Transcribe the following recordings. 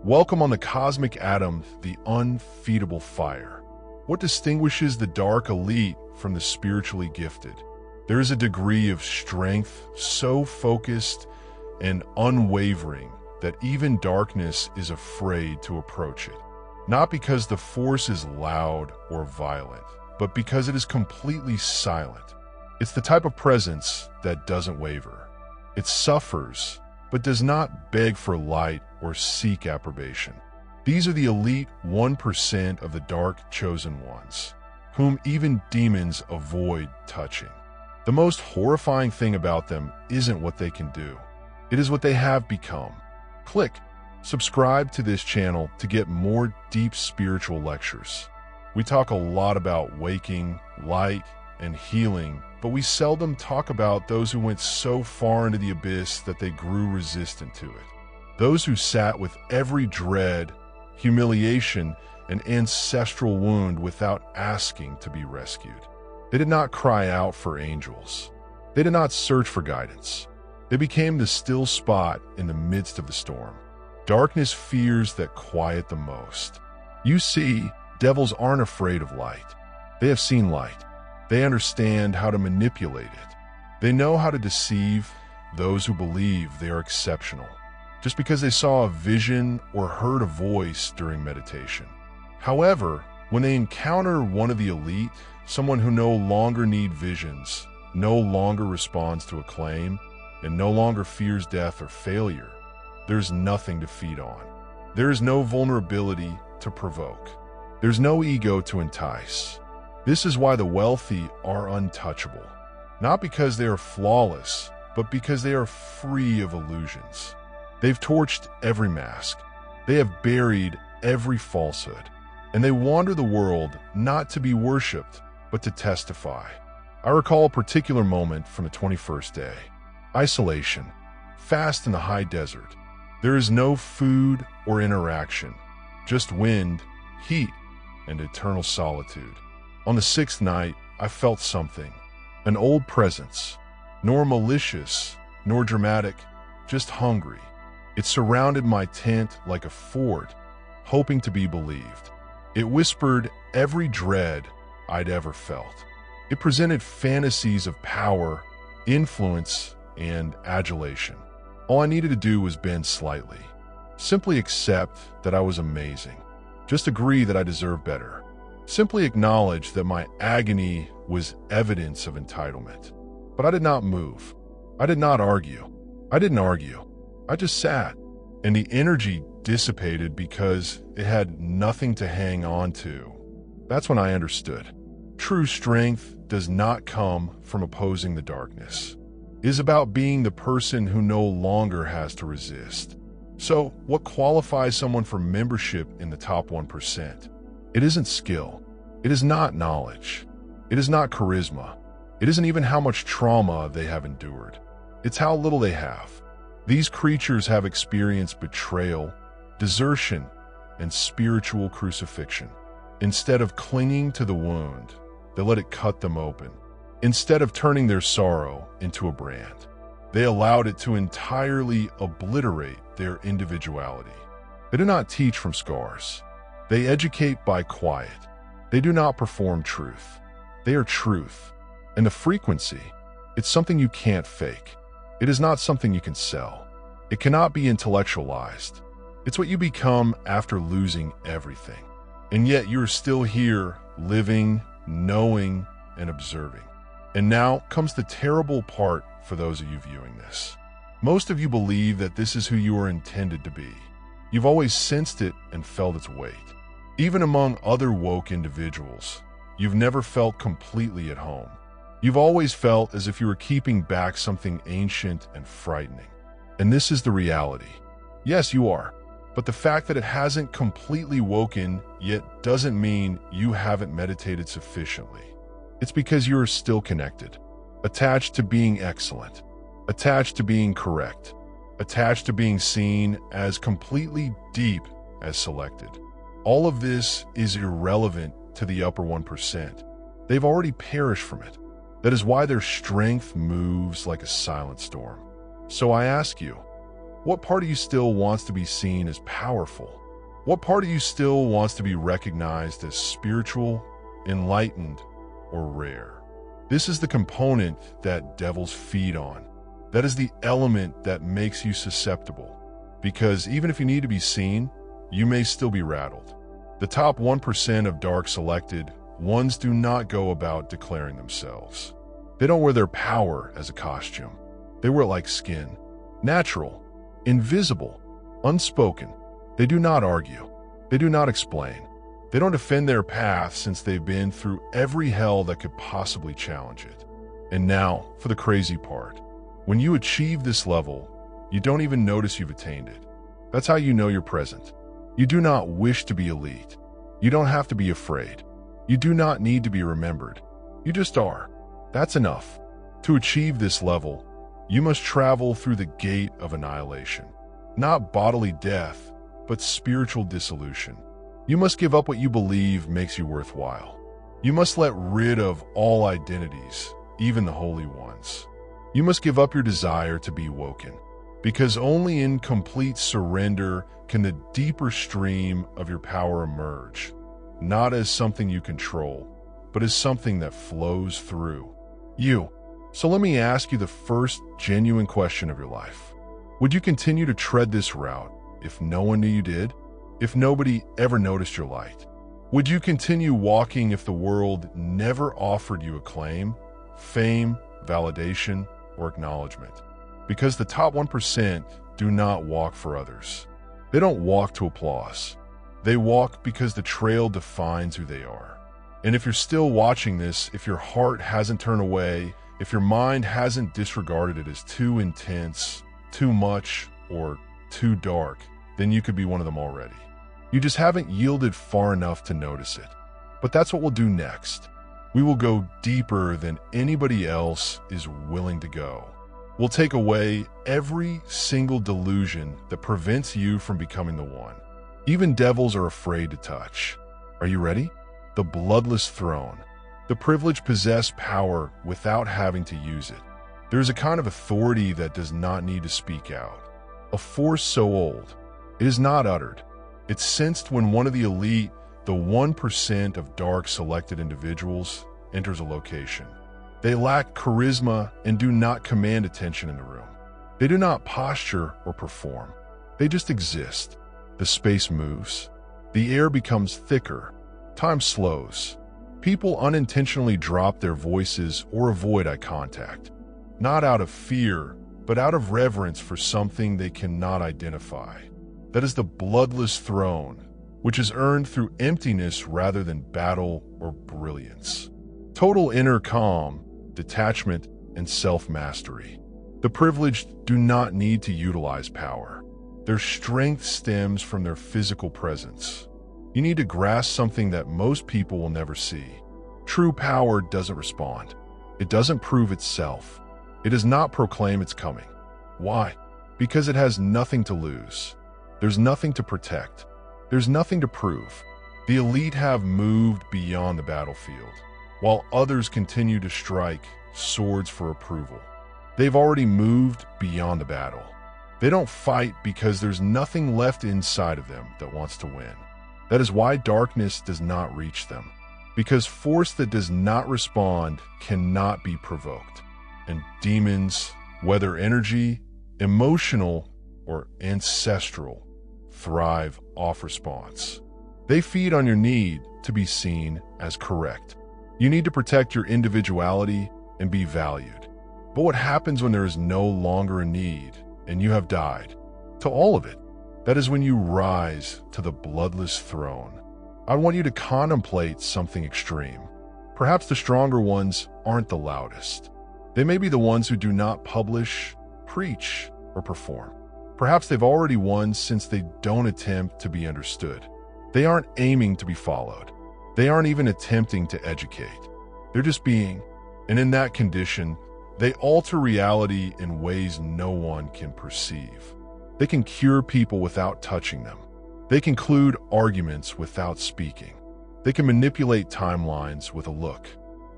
Welcome on the cosmic atom, the unfeedable fire. What distinguishes the dark elite from the spiritually gifted? There is a degree of strength so focused and unwavering that even darkness is afraid to approach it. Not because the force is loud or violent, but because it is completely silent. It's the type of presence that doesn't waver. It suffers, but does not beg for light or seek approbation. These are the elite 1% of the dark chosen ones, whom even demons avoid touching. The most horrifying thing about them isn't what they can do. It is what they have become. Click subscribe to this channel to get more deep spiritual lectures. We talk a lot about waking, light, and healing, but we seldom talk about those who went so far into the abyss that they grew resistant to it. Those who sat with every dread, humiliation, and ancestral wound without asking to be rescued. They did not cry out for angels. They did not search for guidance. They became the still spot in the midst of the storm. Darkness fears that quiet the most. You see, devils aren't afraid of light. They have seen light. They understand how to manipulate it. They know how to deceive those who believe they are exceptional, just because they saw a vision or heard a voice during meditation. However, when they encounter one of the elite, someone who no longer needs visions, no longer responds to a claim, and no longer fears death or failure, there's nothing to feed on. There is no vulnerability to provoke. There's no ego to entice. This is why the wealthy are untouchable. Not because they are flawless, but because they are free of illusions. They've torched every mask. They have buried every falsehood. And they wander the world not to be worshipped, but to testify. I recall a particular moment from the 21st day. Isolation. Fast in the high desert. There is no food or interaction, just wind, heat, and eternal solitude. On the 6th night, I felt something, an old presence, nor malicious, nor dramatic, just hungry. It surrounded my tent like a fort, hoping to be believed. It whispered every dread I'd ever felt. It presented fantasies of power, influence, and adulation. All I needed to do was bend slightly. Simply accept that I was amazing. Just agree that I deserve better. Simply acknowledge that my agony was evidence of entitlement. But I did not move. I did not argue. I didn't argue. I just sat. And the energy dissipated because it had nothing to hang on to. That's when I understood. True strength does not come from opposing the darkness. It is about being the person who no longer has to resist. So, what qualifies someone for membership in the top 1%? It isn't skill. It is not knowledge. It is not charisma. It isn't even how much trauma they have endured. It's how little they have. These creatures have experienced betrayal, desertion, and spiritual crucifixion. Instead of clinging to the wound, they let it cut them open. Instead of turning their sorrow into a brand, they allowed it to entirely obliterate their individuality. They do not teach from scars. They educate by quiet. They do not perform truth. They are truth. And the frequency, it's something you can't fake. It is not something you can sell. It cannot be intellectualized. It's what you become after losing everything. And yet you're still here, living, knowing, and observing. And now comes the terrible part for those of you viewing this. Most of you believe that this is who you are intended to be. You've always sensed it and felt its weight. Even among other woke individuals, you've never felt completely at home. You've always felt as if you were keeping back something ancient and frightening. And this is the reality. Yes, you are. But the fact that it hasn't completely woken yet doesn't mean you haven't meditated sufficiently. It's because you are still connected, attached to being excellent, attached to being correct, attached to being seen as completely deep as selected. All of this is irrelevant to the upper 1%. They've already perished from it. That is why their strength moves like a silent storm. So I ask you, What part of you still wants to be seen as powerful? What part of you still wants to be recognized as spiritual, enlightened, or rare? This is the component that devils feed on. That is the element that makes you susceptible. Because even if you need to be seen, you may still be rattled. The top 1% of dark selected ones do not go about declaring themselves. They don't wear their power as a costume. They wear it like skin. Natural, invisible, unspoken. They do not argue. They do not explain. They don't defend their path since they've been through every hell that could possibly challenge it. And now, for the crazy part. When you achieve this level, you don't even notice you've attained it. That's how you know you're present. You do not wish to be elite. You don't have to be afraid. You do not need to be remembered. You just are. That's enough. To achieve this level, you must travel through the gate of annihilation. Not bodily death, but spiritual dissolution. You must give up what you believe makes you worthwhile. You must let rid of all identities, even the holy ones. You must give up your desire to be woken, because only in complete surrender can the deeper stream of your power emerge, not as something you control, but as something that flows through you. So let me ask you the first genuine question of your life. Would you continue to tread this route if no one knew you did? If nobody ever noticed your light? Would you continue walking if the world never offered you acclaim, fame, validation, or acknowledgement? Because the top 1% do not walk for others. They don't walk to applause. They walk because the trail defines who they are. And if you're still watching this, if your heart hasn't turned away, if your mind hasn't disregarded it as too intense, too much, or too dark, then you could be one of them already. You just haven't yielded far enough to notice it. But that's what we'll do next. We will go deeper than anybody else is willing to go. We'll take away every single delusion that prevents you from becoming the one. Even devils are afraid to touch. Are you ready? The bloodless throne. The privileged possess power without having to use it. There's a kind of authority that does not need to speak out. A force so old, it is not uttered. It's sensed when one of the elite, the 1% of dark selected individuals, enters a location. They lack charisma and do not command attention in the room. They do not posture or perform. They just exist. The space moves. The air becomes thicker. Time slows. People unintentionally drop their voices or avoid eye contact. Not out of fear, but out of reverence for something they cannot identify. That is the bloodless throne, which is earned through emptiness rather than battle or brilliance. Total inner calm, detachment, and self-mastery. The privileged do not need to utilize power. Their strength stems from their physical presence. You need to grasp something that most people will never see. True power doesn't respond. It doesn't prove itself. It does not proclaim it's coming. Why? Because it has nothing to lose. There's nothing to protect. There's nothing to prove. The elite have moved beyond the battlefield, while others continue to strike swords for approval. They've already moved beyond the battle. They don't fight because there's nothing left inside of them that wants to win. That is why darkness does not reach them, because force that does not respond cannot be provoked. And demons, whether energy, emotional, or ancestral, thrive off response. They feed on your need to be seen as correct. You need to protect your individuality and be valued. But what happens when there is no longer a need and you have died? To all of it. That is when you rise to the bloodless throne. I want you to contemplate something extreme. Perhaps the stronger ones aren't the loudest. They may be the ones who do not publish, preach, or perform. Perhaps they've already won since they don't attempt to be understood. They aren't aiming to be followed. They aren't even attempting to educate. They're just being. And in that condition, they alter reality in ways no one can perceive. They can cure people without touching them. They conclude arguments without speaking. They can manipulate timelines with a look.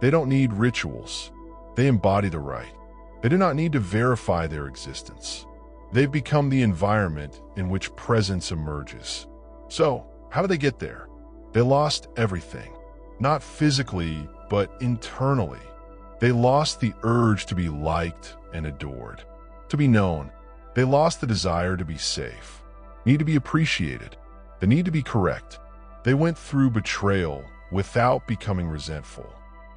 They don't need rituals. They embody the right. They do not need to verify their existence. They've become the environment in which presence emerges. So, how do they get there? They lost everything. Not physically, but internally. They lost the urge to be liked and adored, to be known. They lost the desire to be safe, need to be appreciated, the need to be correct. They went through betrayal without becoming resentful.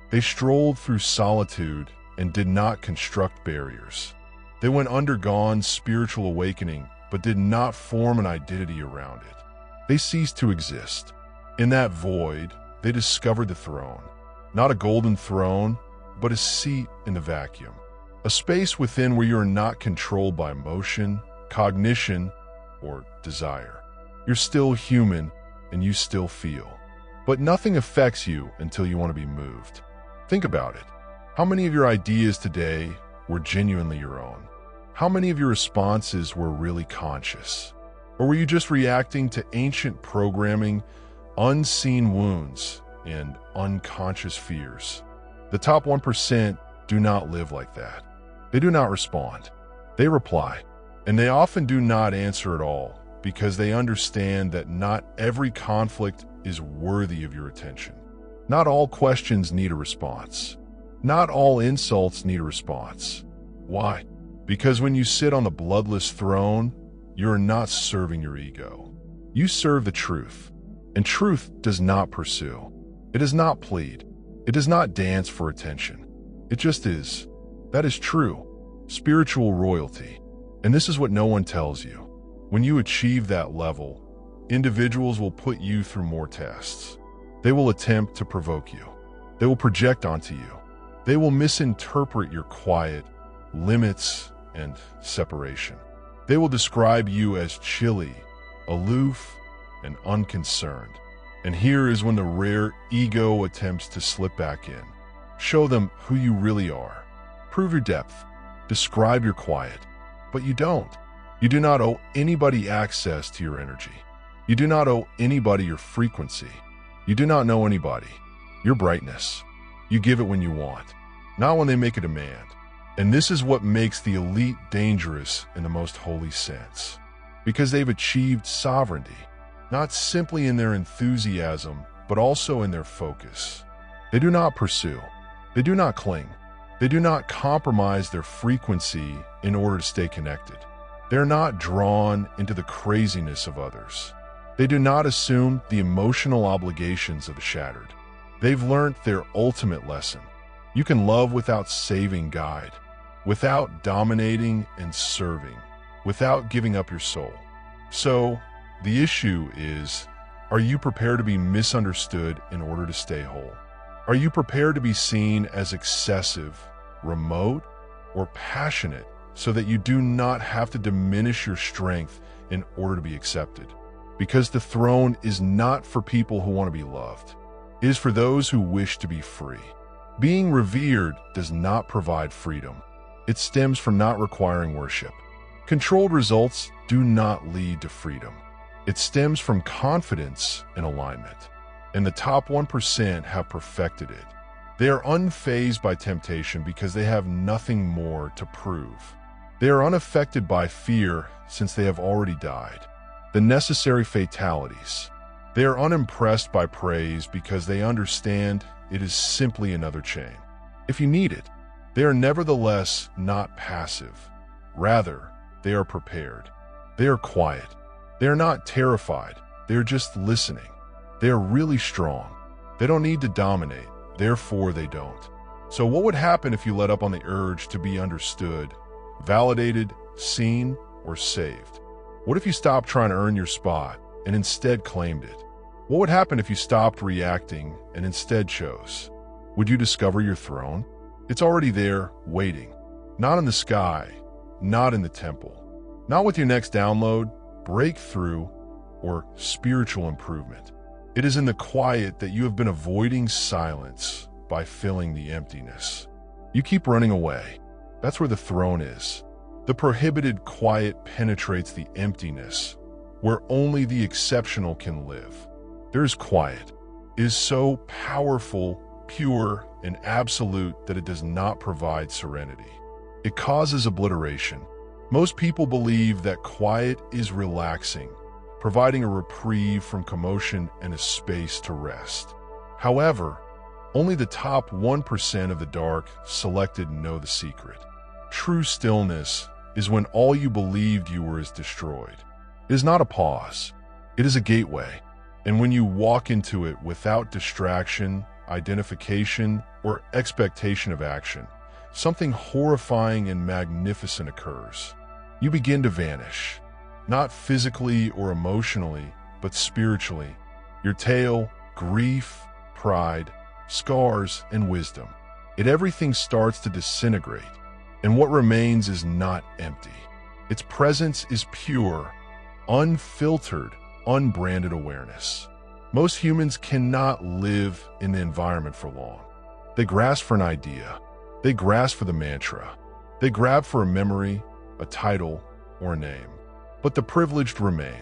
They strolled through solitude and did not construct barriers. They went undergone spiritual awakening, but did not form an identity around it. They ceased to exist. In that void, they discovered the throne. Not a golden throne, but a seat in the vacuum. A space within where you are not controlled by emotion, cognition, or desire. You're still human, and you still feel. But nothing affects you until you want to be moved. Think about it. How many of your ideas today were genuinely your own? How many of your responses were really conscious? Or were you just reacting to ancient programming, unseen wounds, and unconscious fears? The top 1% do not live like that. They do not respond. They reply, and they often do not answer at all because they understand that not every conflict is worthy of your attention. Not all questions need a response. Not all insults need a response. Why? Because when you sit on the bloodless throne, you are not serving your ego. You serve the truth. And truth does not pursue. It does not plead. It does not dance for attention. It just is. That is true. Spiritual royalty. And this is what no one tells you. When you achieve that level, individuals will put you through more tests. They will attempt to provoke you. They will project onto you. They will misinterpret your quiet, limits, and separation. They will describe you as chilly, aloof, and unconcerned. And here is when the rare ego attempts to slip back in. Show them who you really are. Prove your depth. Describe your quiet. But you don't. You do not owe anybody access to your energy. You do not owe anybody your frequency. You do not know anybody. Your brightness. You give it when you want, not when they make a demand. And this is what makes the elite dangerous in the most holy sense. Because they've achieved sovereignty, not simply in their enthusiasm, but also in their focus. They do not pursue. They do not cling. They do not compromise their frequency in order to stay connected. They're not drawn into the craziness of others. They do not assume the emotional obligations of the shattered. They've learned their ultimate lesson. You can love without saving guide, without dominating and serving, without giving up your soul. So, the issue is, are you prepared to be misunderstood in order to stay whole? Are you prepared to be seen as excessive, remote, or passionate so that you do not have to diminish your strength in order to be accepted? Because the throne is not for people who want to be loved. It is for those who wish to be free. Being revered does not provide freedom. It stems from not requiring worship. Controlled results do not lead to freedom. It stems from confidence and alignment. And the top 1% have perfected it. They are unfazed by temptation because they have nothing more to prove. They are unaffected by fear since they have already died. The necessary fatalities. They are unimpressed by praise because they understand it is simply another chain. If you need it, they are nevertheless not passive. Rather, they are prepared. They are quiet. They are not terrified. They are just listening. They are really strong. They don't need to dominate, therefore they don't. So what would happen if you let up on the urge to be understood, validated, seen, or saved? What if you stopped trying to earn your spot and instead claimed it? What would happen if you stopped reacting and instead chose? Would you discover your throne? It's already there, waiting. Not in the sky, not in the temple, not with your next download, breakthrough, or spiritual improvement. It is in the quiet that you have been avoiding silence by filling the emptiness. You keep running away. That's where the throne is. The prohibited quiet penetrates the emptiness, where only the exceptional can live. There is quiet. It is so powerful, pure, and absolute that it does not provide serenity. It causes obliteration. Most people believe that quiet is relaxing, providing a reprieve from commotion and a space to rest. However, only the top 1% of the dark selected know the secret. True stillness is when all you believed you were is destroyed. It is not a pause. It is a gateway. And when you walk into it without distraction, identification, or expectation of action, something horrifying and magnificent occurs. You begin to vanish, not physically or emotionally, but spiritually. Your tale, grief, pride, scars, and wisdom. Everything starts to disintegrate, and what remains is not empty. Its presence is pure, unfiltered, unbranded awareness. Most humans cannot live in the environment for long. They grasp for an idea. They grasp for the mantra. They grab for a memory, a title, or a name. But the privileged remain.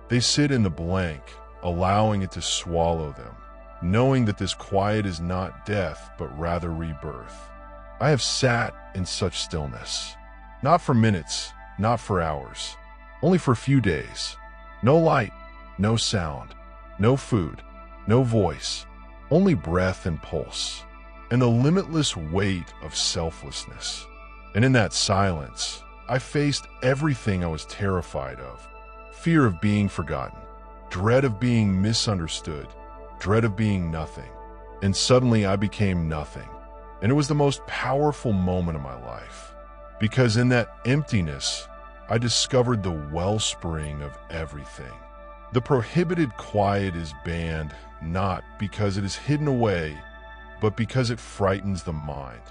They sit in the blank, allowing it to swallow them, knowing that this quiet is not death, but rather rebirth. I have sat in such stillness. Not for minutes, not for hours, only for a few days. No light, no sound, no food, no voice, only breath and pulse, and the limitless weight of selflessness. And in that silence, I faced everything I was terrified of. Fear of being forgotten, dread of being misunderstood, dread of being nothing. And suddenly I became nothing. And it was the most powerful moment of my life. Because in that emptiness, I discovered the wellspring of everything. The prohibited quiet is banned not because it is hidden away, but because it frightens the mind.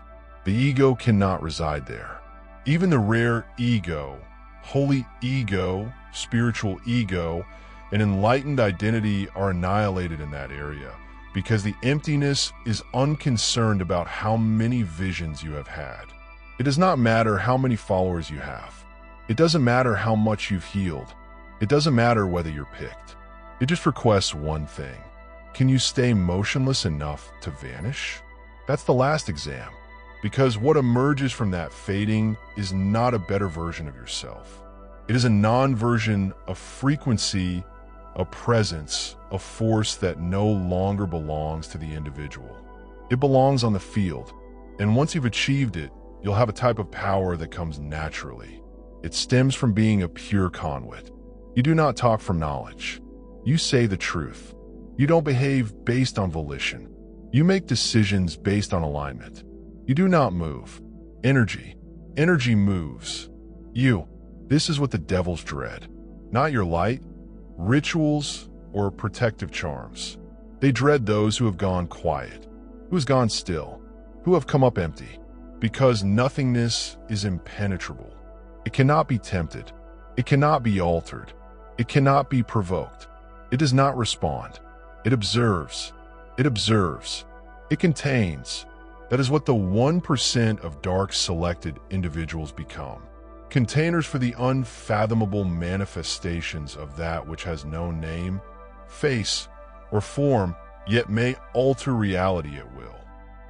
The ego cannot reside there. Even the rare ego, holy ego, spiritual ego, and enlightened identity are annihilated in that area because the emptiness is unconcerned about how many visions you have had. It does not matter how many followers you have. It doesn't matter how much you've healed. It doesn't matter whether you're picked. It just requests one thing. Can you stay motionless enough to vanish? That's the last exam. Because what emerges from that fading is not a better version of yourself. It is a non-version of frequency, a presence, a force that no longer belongs to the individual. It belongs on the field, and once you've achieved it, you'll have a type of power that comes naturally. It stems from being a pure conduit. You do not talk from knowledge. You say the truth. You don't behave based on volition. You make decisions based on alignment. You do not move. Energy. Energy moves. You. This is what the devils dread. Not your light, rituals, or protective charms. They dread those who have gone quiet, who has gone still, who have come up empty. Because nothingness is impenetrable. It cannot be tempted. It cannot be altered. It cannot be provoked. It does not respond. It observes. It observes. It contains. That is what the 1% of dark selected individuals become. Containers for the unfathomable manifestations of that which has no name, face, or form, yet may alter reality at will.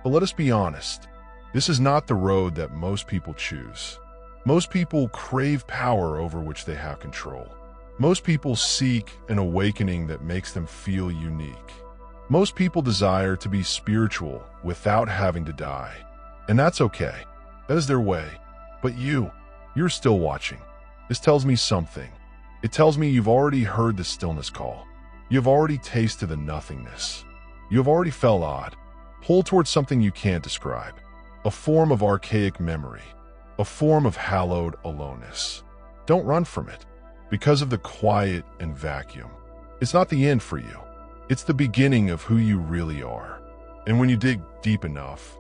But let us be honest. This is not the road that most people choose. Most people crave power over which they have control. Most people seek an awakening that makes them feel unique. Most people desire to be spiritual without having to die. And that's okay. That is their way. But you're still watching. This tells me something. It tells me you've already heard the stillness call. You've already tasted the nothingness. You have already felt odd, pulled towards something you can't describe. A form of archaic memory. A form of hallowed aloneness. Don't run from it. Because of the quiet and vacuum. It's not the end for you. It's the beginning of who you really are. And when you dig deep enough,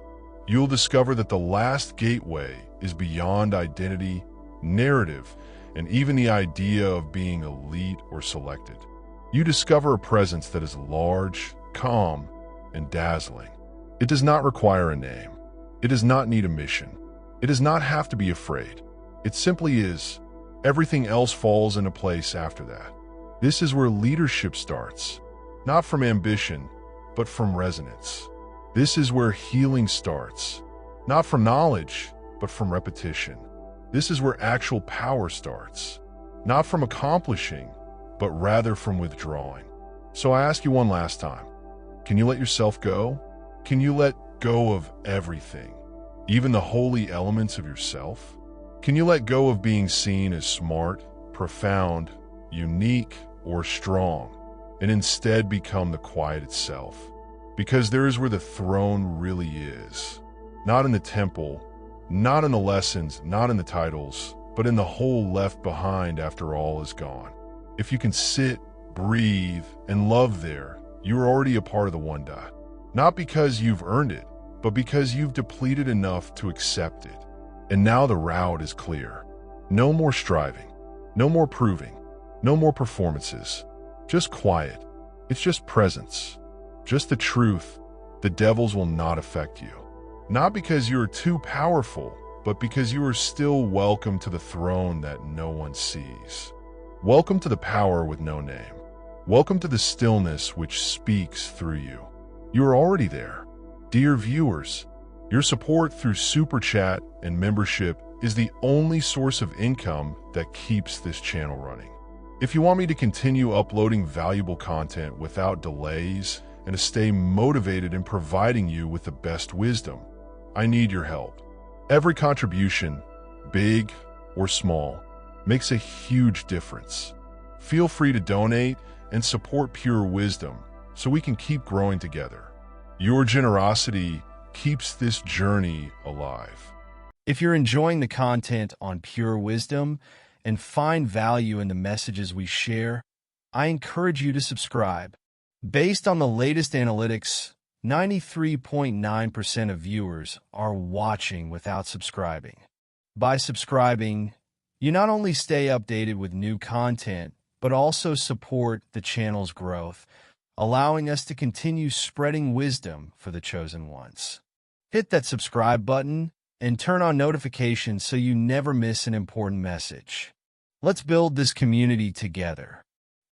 you'll discover that the last gateway is beyond identity, narrative, and even the idea of being elite or selected. You discover a presence that is large, calm, and dazzling. It does not require a name. It does not need a mission. It does not have to be afraid. It simply is. Everything else falls into place after that. This is where leadership starts. Not from ambition, but from resonance. This is where healing starts. Not from knowledge, but from repetition. This is where actual power starts. Not from accomplishing, but rather from withdrawing. So I ask you one last time. Can you let yourself go? Can you let go of everything, even the holy elements of yourself? Can you let go of being seen as smart, profound, unique, or strong, and instead become the quiet itself? Because there is where the throne really is. Not in the temple, not in the lessons, not in the titles, but in the hole left behind after all is gone. If you can sit, breathe, and love there, you are already a part of the one dot. Not because you've earned it, but because you've depleted enough to accept it. And now the route is clear. No more striving, no more proving, no more performances. Just quiet. It's just presence. Just the truth. The devils will not affect you. Not because you are too powerful, but because you are still welcome to the throne that no one sees. Welcome to the power with no name. Welcome to the stillness which speaks through you. You are already there. Dear viewers, your support through Super Chat and membership is the only source of income that keeps this channel running. If you want me to continue uploading valuable content without delays and to stay motivated in providing you with the best wisdom, I need your help. Every contribution, big or small, makes a huge difference. Feel free to donate and support Pure Wisdom so we can keep growing together. Your generosity keeps this journey alive. If you're enjoying the content on Pure Wisdom and find value in the messages we share, I encourage you to subscribe. Based on the latest analytics, 93.9% of viewers are watching without subscribing. By subscribing, you not only stay updated with new content, but also support the channel's growth, allowing us to continue spreading wisdom for the chosen ones. Hit that subscribe button and turn on notifications so you never miss an important message. Let's build this community together.